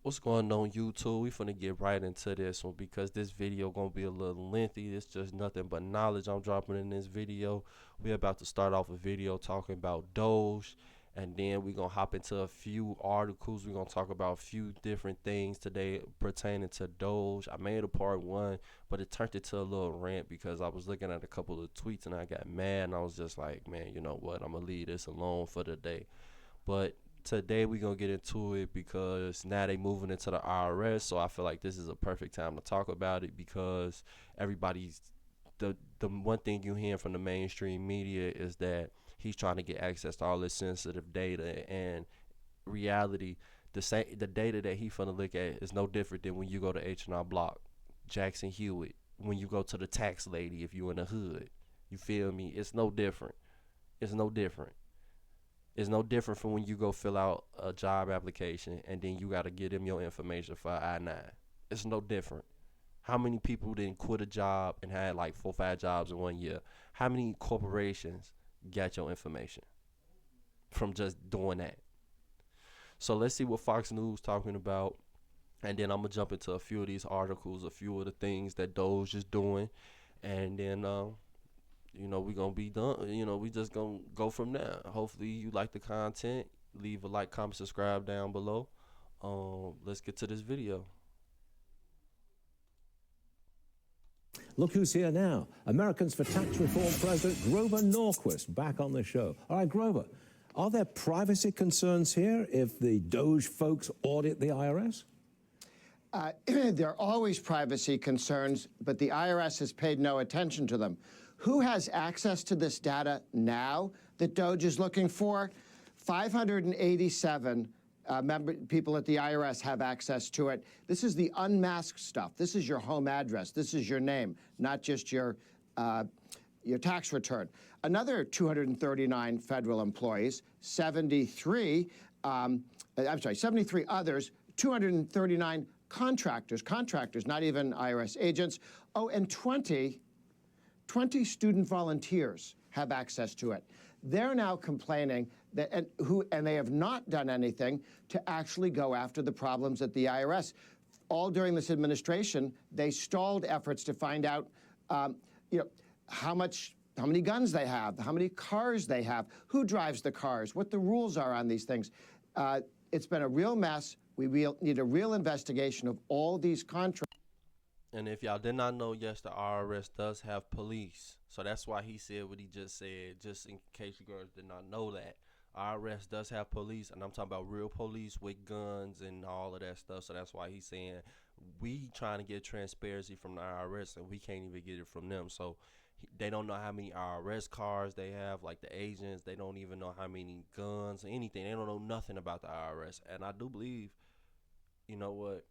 What's going on YouTube? We finna get right into this one because this video gonna be a little lengthy. It's just nothing but knowledge I'm dropping in this video. We about to start off a video talking about DOGE, and then we gonna hop into a few articles. We're gonna talk about a few different things today pertaining to DOGE. I made a part one, but it turned into a little rant because I was looking at a couple of tweets and I got mad, and I was just like, man, you know what? I'm gonna leave this alone for the day. But today we gonna get into it because now they moving into the IRS, so I feel like this is a perfect time to talk about it because everybody's the one thing you hear from the mainstream media is that he's trying to get access to all this sensitive data, and reality, the data that he finna look at is no different than when you go to H&R Block, Jackson Hewitt, when you go to the tax lady if you in the hood. You feel me? It's no different. It's no different. It's no different from when you go fill out a job application and then you got to give them your information for I-9. It's no different. How many people didn't quit a job and had like 4 or 5 jobs in 1 year? How many corporations got your information from just doing that? So let's see what Fox News talking about, and then I'm going to jump into a few of these articles, a few of the things that DOGE is doing, and then you know, we gonna be done. You know, we just gonna go from there. Hopefully you like the content. Leave a like, comment, subscribe down below. Let's get to this video. Look who's here now. Americans for Tax Reform President Grover Norquist back on the show. All right, Grover, are there privacy concerns here if the DOGE folks audit the IRS? There are always privacy concerns, but the IRS has paid no attention to them. Who has access to this data now that DOGE is looking for? 587 people at the IRS have access to it. This is the unmasked stuff. This is your home address. This is your name, not just your tax return. Another 239 federal employees, 73 others, 239 contractors, not even IRS agents. Oh, and 20 student volunteers have access to it. They're now complaining that, and they have not done anything to actually go after the problems at the IRS. All during this administration, they stalled efforts to find out, how many guns they have, how many cars they have, who drives the cars, what the rules are on these things. It's been a real mess. We need a real investigation of all these contracts. And if y'all did not know, yes, the IRS does have police. So that's why he said what he just said, just in case you girls did not know that. IRS does have police, and I'm talking about real police with guns and all of that stuff. So that's why he's saying we trying to get transparency from the IRS, and we can't even get it from them. So they don't know how many IRS cars they have, like the agents. They don't even know how many guns or anything. They don't know nothing about the IRS. And I do believe, you know what,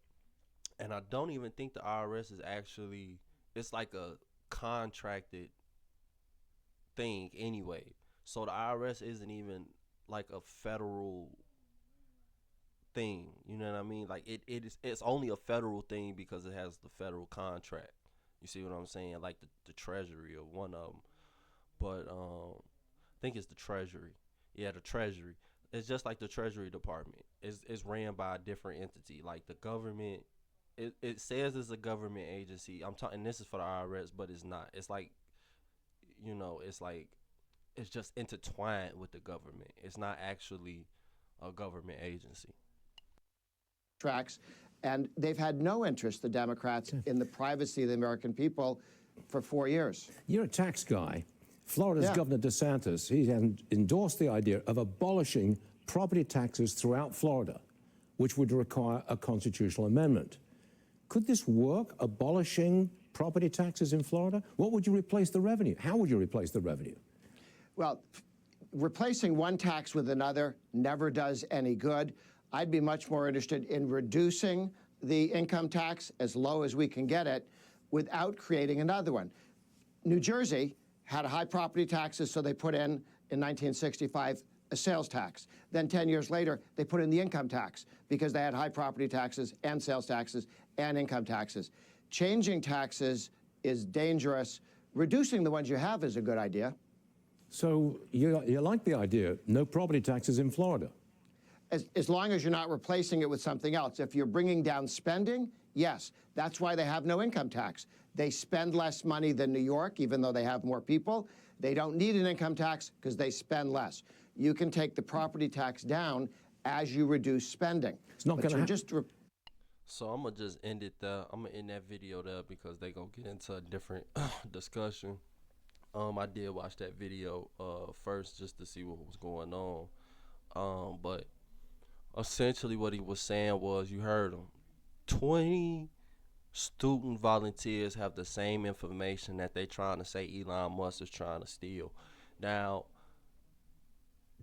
and I don't even think the IRS is actually, it's like a contracted thing anyway. So the IRS isn't even like a federal thing. You know what I mean? Like it's only a federal thing because it has the federal contract. You see what I'm saying? Like the Treasury or one of them. But I think it's the Treasury. Yeah, the Treasury. It's just like the Treasury Department. It's ran by a different entity. Like the government, it says it's a government agency. I'm talking, this is for the IRS, but it's not. It's like, you know, it's just intertwined with the government. It's not actually a government agency. And they've had no interest, the Democrats, in the privacy of the American people for 4 years. You're a tax guy. Florida's Governor DeSantis, he endorsed the idea of abolishing property taxes throughout Florida, which would require a constitutional amendment. Could this work, abolishing property taxes in Florida? What would you replace the revenue? How would you replace the revenue? Well, replacing one tax with another never does any good. I'd be much more interested in reducing the income tax as low as we can get it without creating another one. New Jersey had high property taxes, so they put in 1965, a sales tax. Then 10 years later, they put in the income tax because they had high property taxes and sales taxes and income taxes. Changing taxes is dangerous. Reducing the ones you have is a good idea. So you like the idea, no property taxes in Florida? as long as you're not replacing it with something else. If you're bringing down spending, yes, that's why they have no income tax. They spend less money than New York, even though they have more people. They don't need an income tax because they spend less. You can take the property tax down as you reduce spending. It's not going to happen. So I'm gonna just end it there. I'm gonna end that video there because they gonna get into a different discussion. I did watch that video first just to see what was going on. But essentially what he was saying was, you heard him. 20 student volunteers have the same information that they trying to say Elon Musk is trying to steal. Now,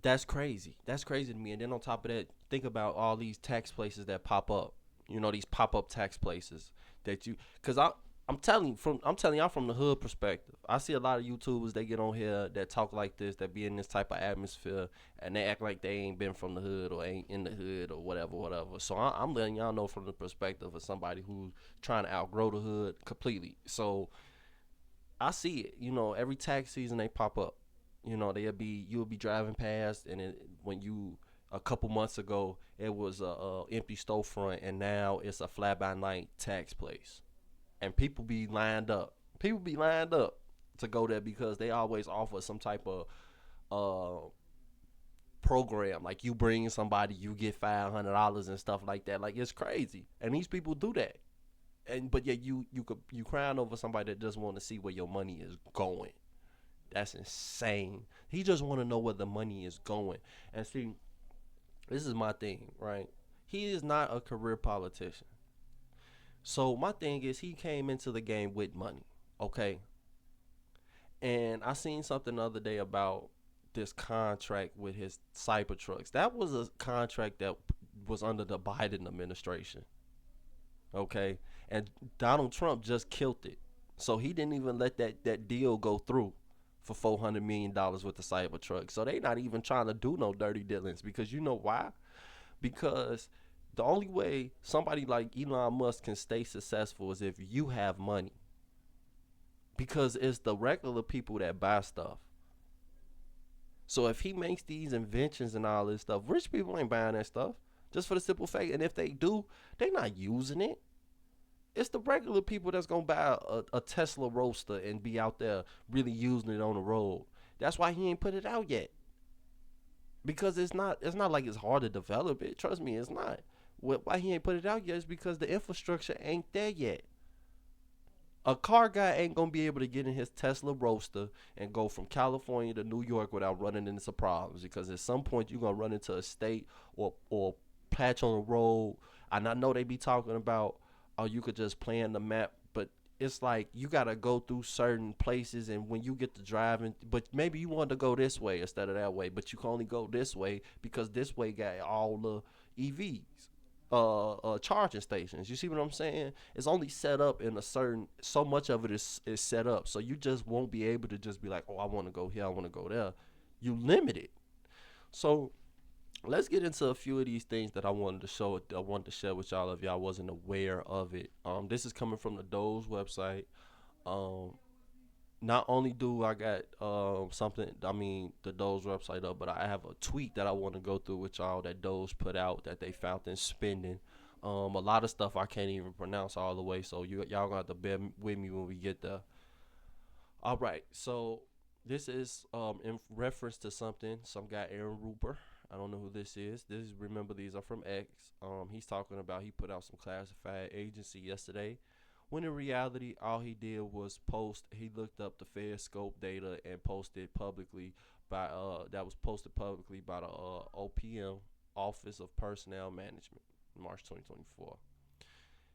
that's crazy. That's crazy to me. And then on top of that, think about all these tax places that pop up. You know, these pop-up tax places that you, cause I'm telling y'all from the hood perspective. I see a lot of YouTubers, they get on here that talk like this, that be in this type of atmosphere, and they act like they ain't been from the hood or ain't in the hood or whatever. So I'm letting y'all know from the perspective of somebody who's trying to outgrow the hood completely. So I see it. You know, every tax season they pop up. You know, you'll be driving past, and when you, a couple months ago, it was a empty storefront, and now it's a fly-by-night tax place. And people be lined up. People be lined up to go there because they always offer some type of program. Like, you bring somebody, you get $500 and stuff like that. Like, it's crazy. And these people do that. But yet you crying over somebody that just want to see where your money is going. That's insane. He just want to know where the money is going. And see, this is my thing, right? He is not a career politician. So my thing is, he came into the game with money, okay? And I seen something the other day about this contract with his Cybertrucks. That was a contract that was under the Biden administration, okay? And Donald Trump just killed it. So he didn't even let that deal go through for $400 million with the Cybertruck. So they not even trying to do no dirty dealings, because you know why? Because the only way somebody like Elon Musk can stay successful is if you have money. Because it's the regular people that buy stuff. So if he makes these inventions and all this stuff, rich people ain't buying that stuff. Just for the simple fact, and if they do, they not using it. It's the regular people that's gonna buy a Tesla Roadster and be out there really using it on the road. That's why he ain't put it out yet. Because it's not like it's hard to develop it. Trust me, it's not. Why he ain't put it out yet is because the infrastructure ain't there yet. A car guy ain't gonna be able to get in his Tesla Roadster and go from California to New York without running into some problems. Because at some point you're gonna run into a state or patch on the road. And I know they be talking about, oh, you could just plan the map, but it's like you gotta go through certain places, and when you get to driving, but maybe you want to go this way instead of that way, but you can only go this way because this way got all the EVs. Charging stations. You see what I'm saying? It's only set up in a certain, so much of it is set up. So you just won't be able to just be like, oh, I want to go here, I want to go there. You limit it. So let's get into a few of these things that I wanted to share with y'all if y'all wasn't aware of it. This is coming from the DOGE website. Not only do I got the DOGE website up, but I have a tweet that I want to go through with y'all that DOGE put out that they found in spending. A lot of stuff I can't even pronounce all the way, so y'all gonna have to bear with me when we get there. All right, so this is in reference to something. Some guy, Aaron Rupert. I don't know who this is. Remember, these are from X. He's talking about he put out some classified agency yesterday, when in reality, all he did was he looked up the Fed scope data and posted publicly that was posted publicly by the OPM, Office of Personnel Management, March 2024.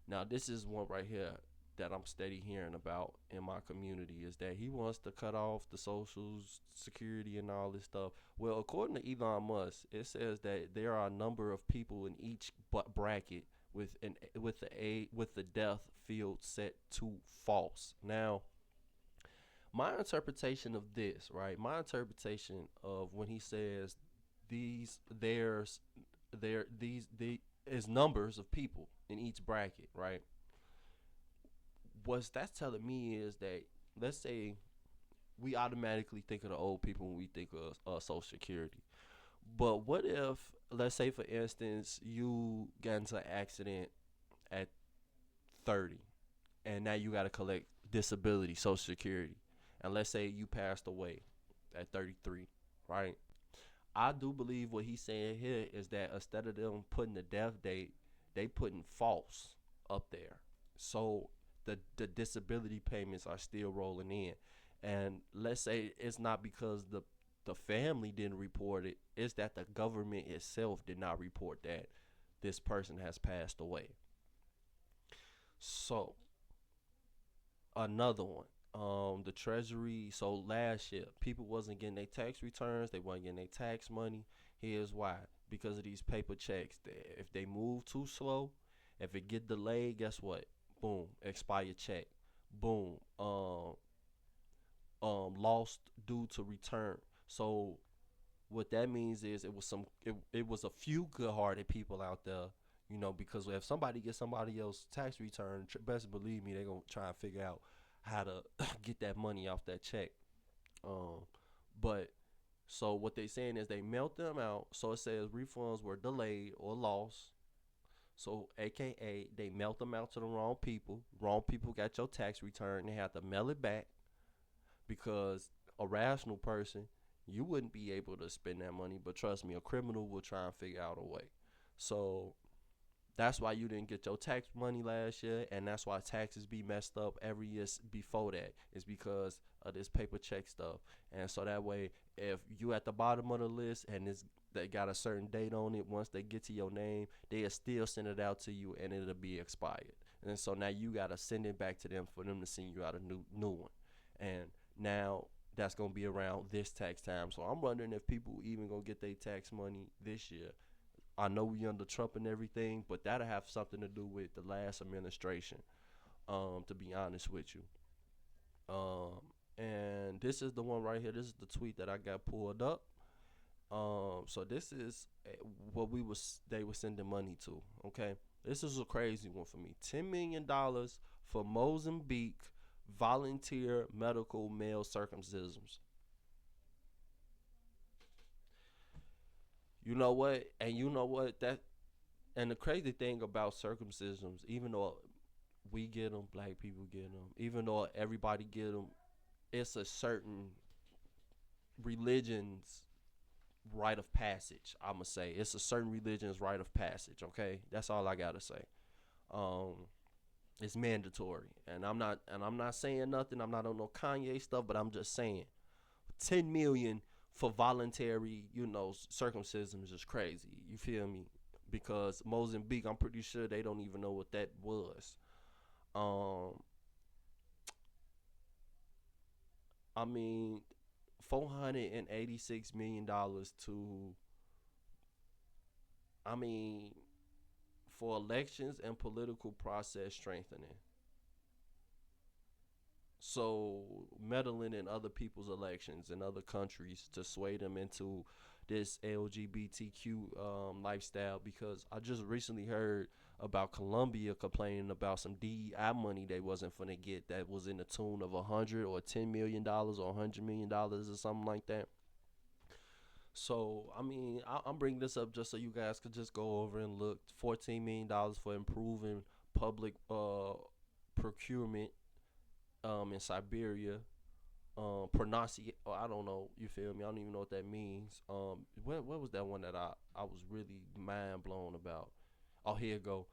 Now, this is one right here that I'm steady hearing about in my community, is that he wants to cut off the Social Security and all this stuff. Well, according to Elon Musk, it says that there are a number of people in each bracket with the death field set to false. Now, my interpretation of this, right? My interpretation of when he says there is numbers of people in each bracket, right? What that's telling me is that, let's say we automatically think of the old people when we think of Social Security. But what if, let's say for instance, you got into an accident at 30, and now you got to collect disability, Social Security, and let's say you passed away at 33, right? I do believe what he's saying here is that instead of them putting the death date, they putting false up there. So the disability payments are still rolling in. And let's say it's not because the family didn't report it, it's that the government itself did not report that this person has passed away. So another one. The Treasury. So last year, people wasn't getting their tax returns. They wasn't getting their tax money. Here's why: because of these paper checks. If they move too slow, if it get delayed, guess what? Boom, expired check. Boom, lost due to return. So what that means is it was a few good-hearted people out there, because if somebody gets somebody else's tax return, best believe me, they're gonna try and figure out how to get that money off that check. Um, but so what they saying is they melt them out. So it says refunds were delayed or lost. So AKA they melt them out to the wrong people. Wrong people got your tax return. They have to mail it back because a rational person, you wouldn't be able to spend that money. But trust me, a criminal will try and figure out a way. So that's why you didn't get your tax money last year, and that's why taxes be messed up every year before that. It's because of this paper check stuff. And so that way, if you at the bottom of the list and they got a certain date on it, once they get to your name, they'll still send it out to you, and it'll be expired. And so now you gotta send it back to them for them to send you out a new one. And now that's gonna be around this tax time. So I'm wondering if people even gonna get their tax money this year. I know we under Trump and everything, but that'll have something to do with the last administration, to be honest with you. And this is the one right here. This is the tweet that I got pulled up. So this is what they were sending money to. Okay, this is a crazy one for me. $10 million for Mozambique volunteer medical male circumcisions. You know what? And you know what? And the crazy thing about circumcisions, even though we get them, black people get them, even though everybody get them, it's a certain religion's rite of passage. I'ma say it's a certain religion's rite of passage. Okay, that's all I gotta say. Um, it's mandatory, and I'm not saying nothing. I'm not on no Kanye stuff, but I'm just saying, 10 million for voluntary, circumcisions is crazy. You feel me? Because Mozambique, I'm pretty sure they don't even know what that was. I mean, $486 million to, for elections and political process strengthening. So meddling in other people's elections in other countries to sway them into this LGBTQ lifestyle. Because I just recently heard about Colombia complaining about some DEI money they wasn't finna get, that was in the tune of $100 or $10 million or $100 million or something like that. So I'm bringing this up just so you guys could just go over and look. $14 million for improving public procurement in Siberia. I don't know, you feel me? I don't even know what that means. What was that one that I was really mind blown about? Oh, here you go.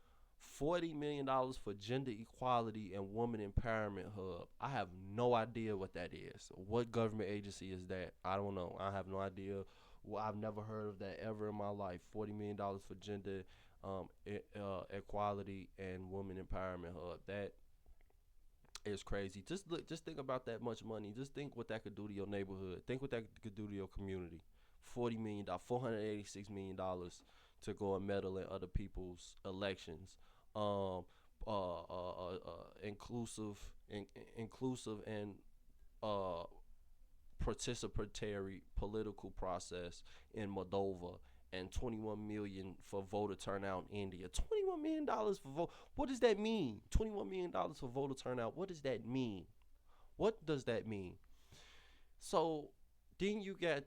$40 million for gender equality and woman empowerment hub. I have no idea what that is. What government agency is that? I don't know. I have no idea. Well, I've never heard of that ever in my life. $40 million for gender equality and woman empowerment hub. That is crazy. Just think about that much money. Just think what that could do to your neighborhood. Think what that could do to your community. $486 million to go and meddle in other people's elections. Inclusive and participatory political process in Moldova, and 21 million for voter turnout in India. $21 million for vote. What does that mean? $21 million for voter turnout. What does that mean? What does that mean? So then you got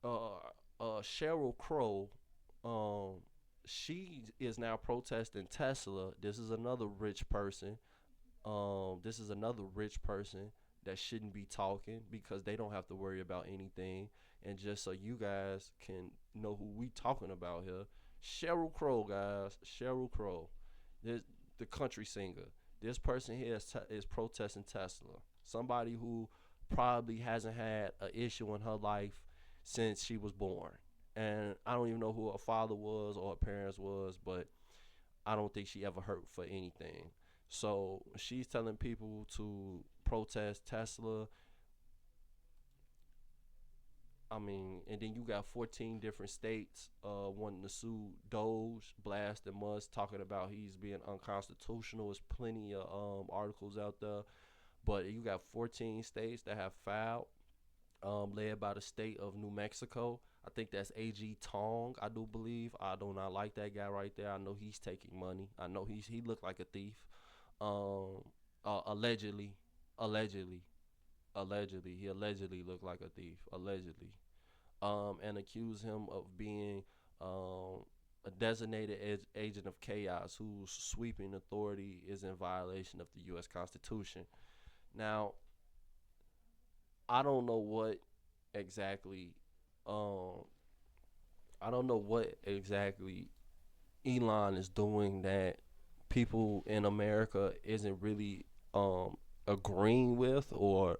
Sheryl Crow, um, she is now protesting Tesla. This is another rich person. This is another rich person that shouldn't be talking because they don't have to worry about anything. And just so you guys can know who we talking about here, Sheryl Crow, guys, Sheryl Crow, this the country singer. This person here is protesting Tesla. Somebody who probably hasn't had an issue in her life since she was born. And I don't even know who her father was or her parents was, but I don't think she ever hurt for anything. So she's telling people to protest Tesla. I mean, and then you got 14 different states wanting to sue DOGE, blasting Musk, talking about he's being unconstitutional. There's plenty of articles out there, but you got 14 states that have filed, led by the state of New Mexico. I think that's AG Tong, I do believe. I do not like that guy right there. I know he's taking money. I know he looked like a thief. Um, allegedly, allegedly, allegedly, he allegedly looked like a thief. Allegedly, and accuse him of being a designated agent of chaos whose sweeping authority is in violation of the U.S. Constitution. Now, I don't know what exactly, um, I don't know what exactly Elon is doing that people in America isn't really agreeing with or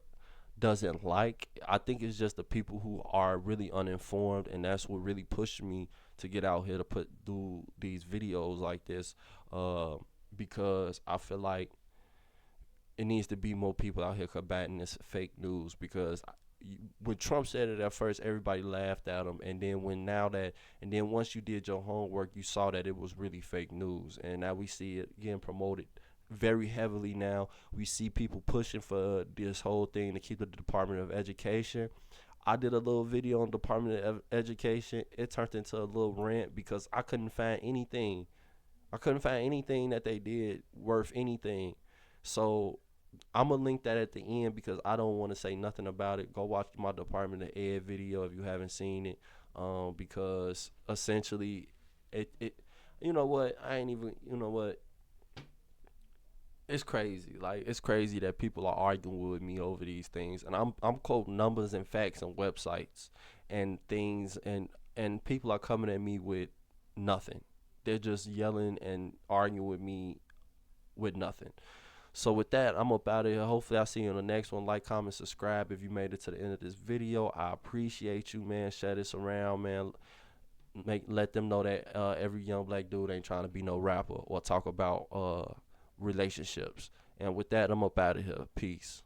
doesn't like. I think it's just the people who are really uninformed, and that's what really pushed me to get out here to do these videos like this, uh, because I feel like it needs to be more people out here combating this fake news. Because when Trump said it at first, everybody laughed at him, and then once you did your homework, you saw that it was really fake news, and now we see it getting promoted very heavily. Now we see people pushing for this whole thing to keep the Department of Education. I did a little video on Department of Education. It turned into a little rant because I couldn't find anything. I couldn't find anything that they did worth anything. So I'm gonna link that at the end because I don't want to say nothing about it. Go watch my Department of Ed video if you haven't seen it. Because essentially, it you know what? I ain't even you know what? It's crazy. Like, it's crazy that people are arguing with me over these things, and I'm quoting numbers and facts and websites and things, and people are coming at me with nothing. They're just yelling and arguing with me with nothing. So with that, I'm up out of here. Hopefully I see you in the next one. Like, comment, subscribe if you made it to the end of this video. I appreciate you, man. Share this around, man. Let them know that every young black dude ain't trying to be no rapper or talk about relationships. And with that, I'm up out of here. Peace.